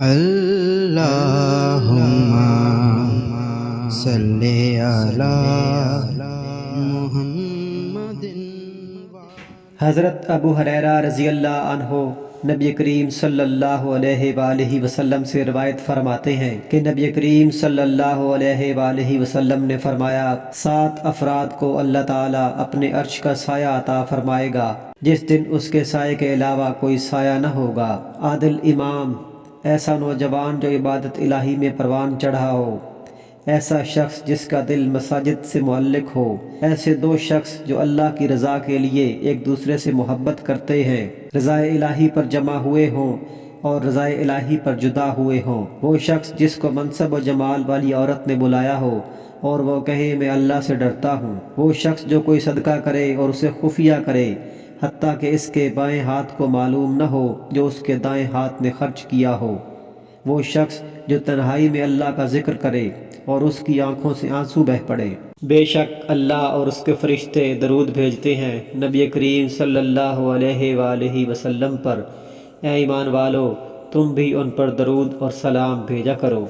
اللہم صلی علی محمد۔ حضرت ابو ہریرہ رضی اللہ عنہ نبی کریم صلی اللہ علیہ وآلہ وسلم سے روایت فرماتے ہیں کہ نبی کریم صلی اللہ علیہ وآلہ وسلم نے فرمایا، 7 افراد کو اللہ تعالیٰ اپنے عرش کا سایہ عطا فرمائے گا جس دن اس کے سائے کے علاوہ کوئی سایہ نہ ہوگا۔ عادل امام، ایسا نوجوان جو عبادت الہی میں پروان چڑھا ہو، ایسا شخص جس کا دل مساجد سے معلق ہو، ایسے 2 شخص جو اللہ کی رضا کے لیے ایک دوسرے سے محبت کرتے ہیں، رضا الہی پر جمع ہوئے ہوں اور رضا الہی پر جدا ہوئے ہوں۔ وہ شخص جس کو منصب و جمال والی عورت نے بلایا ہو اور وہ کہے میں اللہ سے ڈرتا ہوں۔ وہ شخص جو کوئی صدقہ کرے اور اسے خفیہ کرے، حتیٰ کہ اس کے بائیں ہاتھ کو معلوم نہ ہو جو اس کے دائیں ہاتھ نے خرچ کیا ہو۔ وہ شخص جو تنہائی میں اللہ کا ذکر کرے اور اس کی آنکھوں سے آنسو بہہ پڑے۔ بے شک اللہ اور اس کے فرشتے درود بھیجتے ہیں نبی کریم صلی اللہ علیہ وآلہ وسلم پر۔ اے ایمان والو، تم بھی ان پر درود اور سلام بھیجا کرو۔